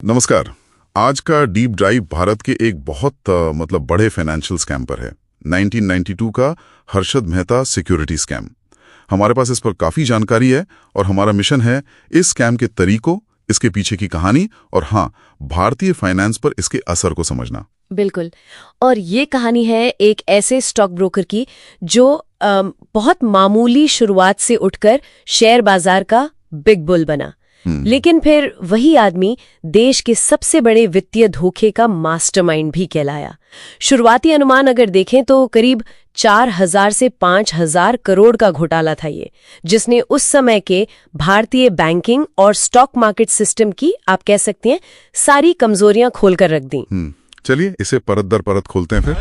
नमस्कार। आज का डीप ड्राइव भारत के एक बहुत बड़े फाइनेंशियल स्कैम पर है। 1992 का हर्षद मेहता सिक्योरिटी स्कैम। हमारे पास इस पर काफी जानकारी है और हमारा मिशन है इस स्कैम के तरीकों, इसके पीछे की कहानी और हाँ, भारतीय फाइनेंस पर इसके असर को समझना। बिल्कुल। और ये कहानी है एक ऐसे स्टॉक ब्रोकर की जो बहुत मामूली शुरुआत से उठकर शेयर बाजार का बिग बुल बना। लेकिन फिर वही आदमी देश के सबसे बड़े वित्तीय धोखे का मास्टरमाइंड भी कहलाया। शुरुआती अनुमान अगर देखें तो करीब 4000 से 5000 करोड़ का घोटाला था ये, जिसने उस समय के भारतीय बैंकिंग और स्टॉक मार्केट सिस्टम की, आप कह सकते हैं, सारी कमजोरियां खोलकर रख दी। चलिए इसे परत दर परत खोलते हैं फिर।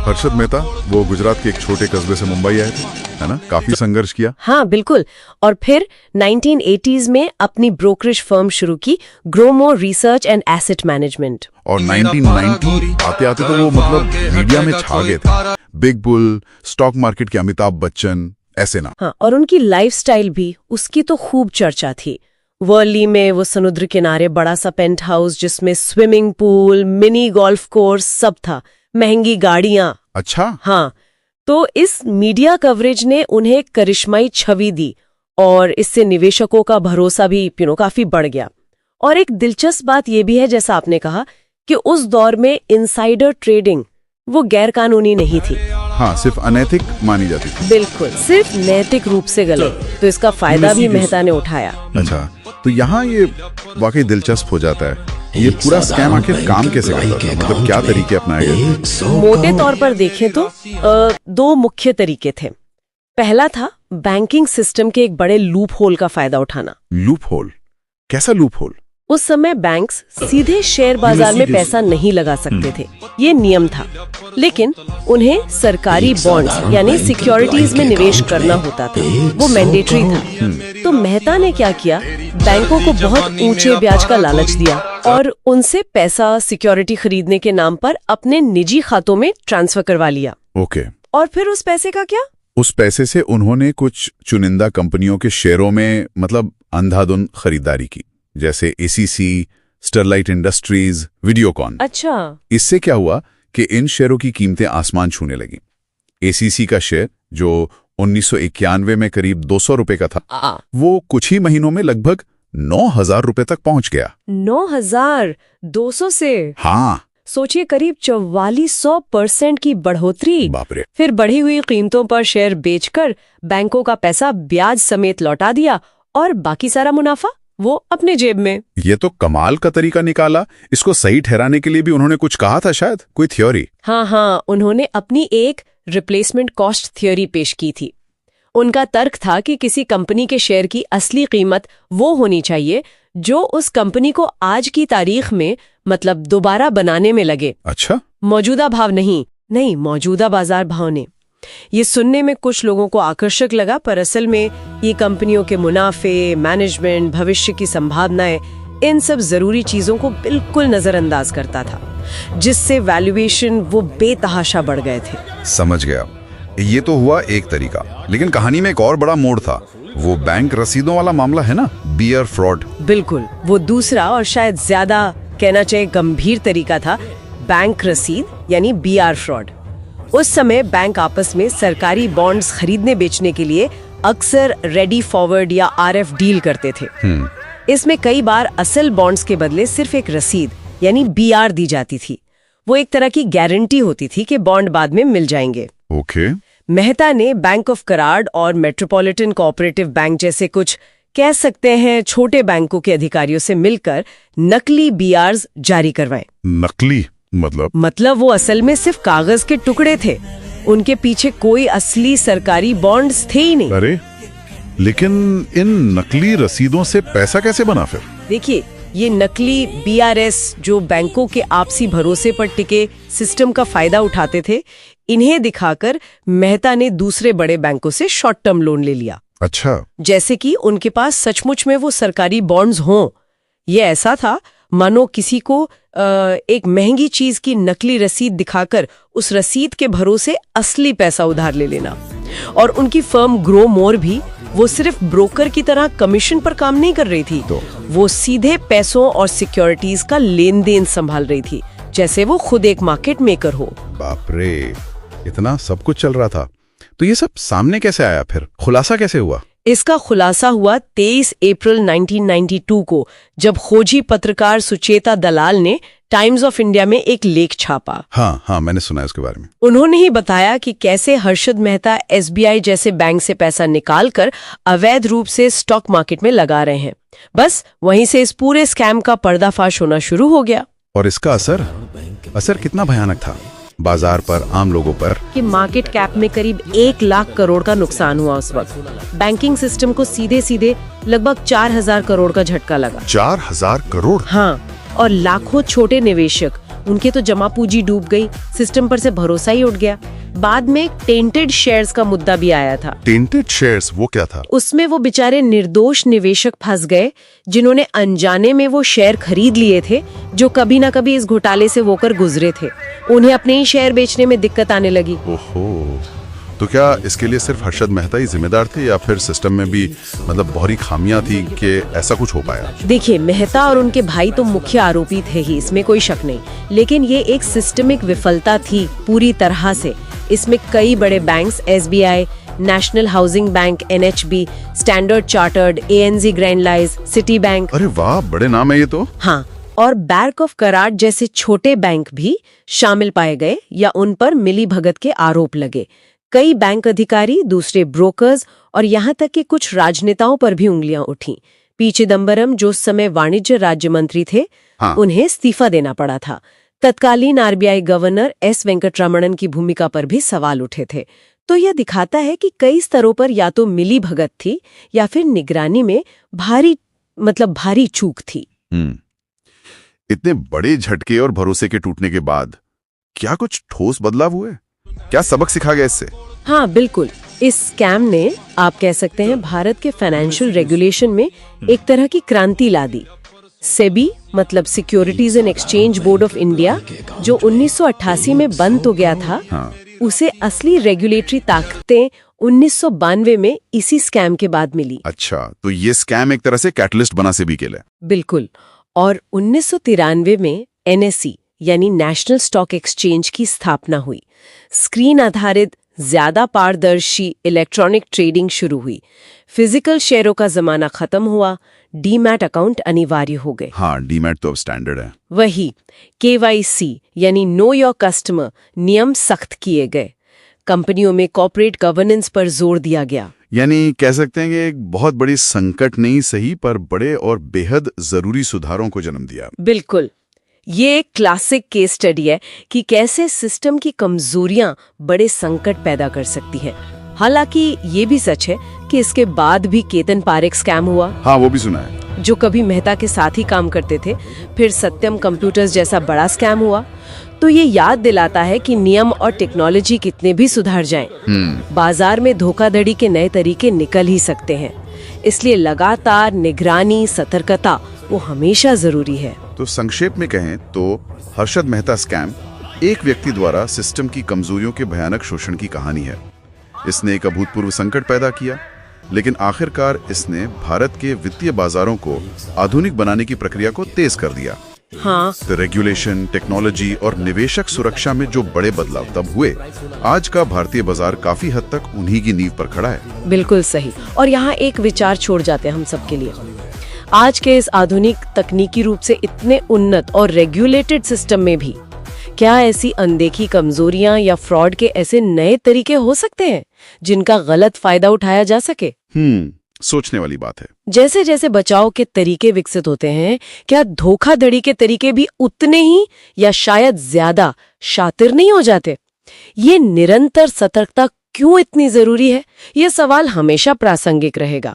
हर्षद मेहता वो गुजरात के एक छोटे कस्बे से मुंबई आए थे, है ना? काफी संघर्ष किया। हाँ बिल्कुल। और फिर 1980s में अपनी ब्रोकरेज फर्म शुरू की, Gromo research and asset management. और 1990 आते आते तो वो मीडिया में छा गए थे। बिग बुल, स्टॉक मार्केट के अमिताभ बच्चन, ऐसे ना। हाँ, और उनकी लाइफस्टाइल भी, उसकी तो खूब चर्चा थी। वर्ली में वो समुद्र किनारे बड़ा सा पेंट हाउस जिसमें swimming pool, mini golf course सब था, महंगी गाड़ियां। अच्छा। हाँ, तो इस मीडिया कवरेज ने उन्हें करिश्माई छवि दी और इससे निवेशकों का भरोसा भी काफी बढ़ गया। और एक दिलचस्प बात यह भी है, जैसा आपने कहा, कि उस दौर में इनसाइडर ट्रेडिंग वो गैर कानूनी नहीं थी। हाँ, सिर्फ अनैतिक मानी जाती थी। बिल्कुल, सिर्फ नैतिक रूप से गलत। तो इसका फायदा भी मेहता ने उठाया। अच्छा, तो यहाँ ये वाकई दिलचस्प हो जाता है। ये पूरा स्कैम आखिर काम कैसे करता था? क्या तरीके अपनाए गए? मोटे तौर पर देखें तो दो मुख्य तरीके थे। पहला था बैंकिंग सिस्टम के एक बड़े लूप होल का फायदा उठाना। Loop hole? कैसा लूप होल? उस समय बैंक्स सीधे शेयर बाजार में पैसा नहीं लगा सकते थे, ये नियम था। लेकिन उन्हें सरकारी बॉन्ड्स यानी सिक्योरिटीज में निवेश करना होता था, वो मैंडेटरी था। तो मेहता ने क्या किया, बैंकों को बहुत ऊंचे ब्याज का लालच दिया और उनसे पैसा सिक्योरिटी खरीदने के नाम पर अपने निजी खातों में ट्रांसफर करवा लिया। ओके। और फिर उस पैसे का क्या? उस पैसे से उन्होंने कुछ चुनिंदा कंपनियों के शेयरों में अंधाधुंध खरीदारी की, जैसे एसीसी, स्टरलाइट इंडस्ट्रीज, वीडियोकॉन। अच्छा। इससे क्या हुआ कि इन शेयरों की कीमतें आसमान छूने लगी। एसीसी का शेयर जो 1991 में करीब 200 रुपए का था, वो कुछ ही महीनों में लगभग 9000 रुपए तक पहुंच गया। 9200 से? हाँ, सोचिए, करीब 4400% की बढ़ोतरी। बाप रे। फिर बढ़ी हुई कीमतों पर शेयर बेचकर बैंकों का पैसा ब्याज समेत लौटा दिया और बाकी सारा मुनाफा वो अपने जेब में। ये तो कमाल का तरीका निकाला। इसको सही ठहराने के लिए भी उन्होंने कुछ कहा था, शायद कोई थ्योरी। हाँ, उन्होंने अपनी एक रिप्लेसमेंट कॉस्ट थ्योरी पेश की थी। उनका तर्क था कि किसी कंपनी के शेयर की असली कीमत वो होनी चाहिए जो उस कंपनी को आज की तारीख में दोबारा बनाने में लगे। अच्छा। मौजूदा भाव नहीं, मौजूदा बाजार भाव ने। ये सुनने में कुछ लोगों को आकर्षक लगा, पर असल में ये कंपनियों के मुनाफे, मैनेजमेंट, भविष्य की संभावनाएं, इन सब जरूरी चीजों को बिल्कुल नजरअंदाज करता था, जिससे वैल्यूएशन वो बेतहाशा बढ़ गए थे। समझ गया। ये तो हुआ एक तरीका, लेकिन कहानी में एक और बड़ा मोड़ था। वो बैंक रसीदों वाला मामला है ना, बीआर फ्रॉड। बिल्कुल, वो दूसरा और शायद ज्यादा कहना चाहिए गंभीर तरीका था, बैंक रसीद यानी बीआर फ्रॉड। उस समय बैंक आपस में सरकारी बॉन्ड्स खरीदने बेचने के लिए अक्सर रेडी फॉरवर्ड या आरएफ डील करते थे। इसमें कई बार असल बॉन्ड्स के बदले सिर्फ एक रसीद यानी बीआर दी जाती थी। वो एक तरह की गारंटी होती थी कि बॉन्ड बाद में मिल जाएंगे। ओके। मेहता ने बैंक ऑफ कराड़ और मेट्रोपॉलिटन कोऑपरेटिव बैंक जैसे कुछ, कह सकते हैं, छोटे बैंकों के अधिकारियों से मिलकर नकली बीआर्स जारी करवाए। नकली मतलब वो असल में सिर्फ कागज के टुकड़े थे, उनके पीछे कोई असली सरकारी बॉन्ड्स थे ही नहीं। अरे, लेकिन इन नकली रसीदों से पैसा कैसे बना फिर? देखिए, ये नकली बीआरएस जो बैंकों के आपसी भरोसे पर टिके सिस्टम का फायदा उठाते थे, इन्हें दिखाकर मेहता ने दूसरे बड़े बैंकों से शॉर्ट टर्म लोन ले लिया। अच्छा। जैसे कि उनके पास सचमुच में वो सरकारी बॉन्ड्स हों। ये ऐसा था मानो किसी को एक महंगी चीज की नकली रसीद दिखाकर उस रसीद के भरोसे असली पैसा उधार ले लेना। और उनकी फर्म ग्रो मोर भी वो सिर्फ ब्रोकर की तरह कमीशन पर काम नहीं कर रही थी, तो वो सीधे पैसों और सिक्योरिटीज का लेन देन संभाल रही थी, जैसे वो खुद एक मार्केट मेकर हो। बाप रे, इतना सब कुछ चल रहा था। तो ये सब सामने कैसे आया, फिर खुलासा कैसे हुआ? इसका खुलासा हुआ 23 अप्रैल 1992 को, जब खोजी पत्रकार सुचेता दलाल ने टाइम्स ऑफ इंडिया में एक लेख छापा। हाँ, मैंने सुना है उसके बारे में। उन्होंने ही बताया कि कैसे हर्षद मेहता एसबीआई जैसे बैंक से पैसा निकालकर अवैध रूप से स्टॉक मार्केट में लगा रहे हैं। बस वहीं से इस पूरे स्कैम का पर्दाफाश होना शुरू हो गया। और इसका असर कितना भयानक था बाजार पर, आम लोगों पर? कि मार्केट कैप में करीब 1 लाख करोड़ का नुकसान हुआ उस वक्त। बैंकिंग सिस्टम को सीधे सीधे लगभग 4,000 करोड़ का झटका लगा। 4,000 करोड़? हाँ, और लाखों छोटे निवेशक, उनके तो जमा पूंजी डूब गई, सिस्टम पर से भरोसा ही उठ गया। बाद में टेंटेड शेयर्स का मुद्दा भी आया था। टेंटेड शेयर्स, वो क्या था? उसमें वो बेचारे निर्दोष निवेशक फंस गए, जिन्होंने अनजाने में वो शेयर खरीद लिए थे, जो कभी ना कभी इस घोटाले से होकर गुजरे थे। उन्हें अपने ही शेयर बेचने में दिक्कत आने लगी। ओहो, तो क्या इसके लिए सिर्फ हर्षद मेहता ही जिम्मेदार थे, या फिर सिस्टम में भी बहुत ही खामियां थी कि ऐसा कुछ हो पाया? देखिए, मेहता और उनके भाई तो मुख्य आरोपी थे ही, इसमें कोई शक नहीं, लेकिन ये एक सिस्टमिक विफलता थी पूरी तरह से। इसमें कई बड़े banks, SBI, National Housing Bank, NHB, Standard Chartered, ANZ Grindlays, Citibank. अरे वाह, बड़े नाम है ये तो। हाँ, और बैंक ऑफ कराड़ जैसे छोटे बैंक भी शामिल पाए गए या उन पर मिलीभगत के आरोप लगे। कई बैंक अधिकारी, दूसरे ब्रोकर्स और यहाँ तक कि कुछ राजनेताओं पर भी उंगलियां उठी। पी चिदम्बरम, जो उस समय वाणिज्य राज्य मंत्री थे, उन्हें इस्तीफा देना पड़ा था। तत्कालीन आरबीआई गवर्नर एस वेंकटरमणन की भूमिका पर भी सवाल उठे थे। तो यह दिखाता है कि कई स्तरों पर या तो मिलीभगत थी या फिर निगरानी में भारी चूक थी। इतने बड़े झटके और भरोसे के टूटने के बाद क्या कुछ ठोस बदलाव हुए? क्या सबक सिखा गया इससे? हाँ, बिल्कुल। इस स्कैम ने, आप कह सकते हैं, भारत के फाइनेंशियल रेगुलेशन में एक तरह की क्रांति ला दी। सेबी मतलब securities and exchange board of India, जो 1988 में बंद तो गया था, उसे असली रेगुलेटरी ताकतें 1992 में इसी स्कैम के बाद मिली। अच्छा, तो ये स्कैम एक तरह से कैटलिस्ट बना सेबी के लिए। बिल्कुल। और 1993 में एनएसई यानी नेशनल स्टॉक एक्सचेंज की स्थापना हुई। स्क्रीन आधारित, ज्यादा पारदर्शी इलेक्ट्रॉनिक ट्रेडिंग शुरू हुई। फिजिकल शेयरों का जमाना खत्म हुआ, डीमैट अकाउंट अनिवार्य हो गए। हाँ, डीमैट तो अब स्टैंडर्ड है। वही केवाईसी यानी नो योर कस्टमर नियम सख्त किए गए। कंपनियों में कॉर्पोरेट गवर्नेंस पर जोर दिया गया। यानी कह सकते हैं कि एक बहुत बड़ी संकट नहीं सही, पर बड़े और बेहद जरूरी सुधारों को जन्म दिया। बिल्कुल। ये एक क्लासिक केस स्टडी है कि कैसे सिस्टम की कमजोरियां बड़े संकट पैदा कर सकती हैं। हालांकि ये भी सच है कि इसके बाद भी केतन पारेख स्कैम हुआ। हाँ, वो भी सुना है। जो कभी मेहता के साथ ही काम करते थे। फिर सत्यम कंप्यूटर्स जैसा बड़ा स्कैम हुआ। तो ये याद दिलाता है कि नियम और टेक्नोलॉजी कितने भी सुधार जाएं, बाजार में धोखाधड़ी के नए तरीके निकल ही सकते हैं। इसलिए लगातार निगरानी, सतर्कता वो हमेशा जरूरी है। तो संक्षेप में कहें तो हर्षद मेहता स्कैम एक व्यक्ति द्वारा सिस्टम की कमजोरियों के भयानक शोषण की कहानी है। इसने एक अभूतपूर्व संकट पैदा किया, लेकिन आखिरकार इसने भारत के वित्तीय बाजारों को आधुनिक बनाने की प्रक्रिया को तेज कर दिया। हाँ, तो रेगुलेशन, टेक्नोलॉजी और निवेशक सुरक्षा में जो बड़े बदलाव तब हुए, आज का भारतीय बाजार काफी हद तक उन्हीं की नींव पर खड़ा है। बिल्कुल सही। और यहाँ एक विचार छोड़ जाते हैं हम सबके लिए। आज के इस आधुनिक तकनीकी रूप से इतने उन्नत और रेगुलेटेड सिस्टम में भी क्या ऐसी अनदेखी कमजोरियां या फ्रॉड के ऐसे नए तरीके हो सकते हैं जिनका गलत फायदा उठाया जा सके? सोचने वाली बात है। जैसे जैसे बचाव के तरीके विकसित होते हैं, क्या धोखाधड़ी के तरीके भी उतने ही या शायद ज्यादा शातिर नहीं हो जाते? ये निरंतर सतर्कता क्यों इतनी जरूरी है? ये सवाल हमेशा प्रासंगिक रहेगा।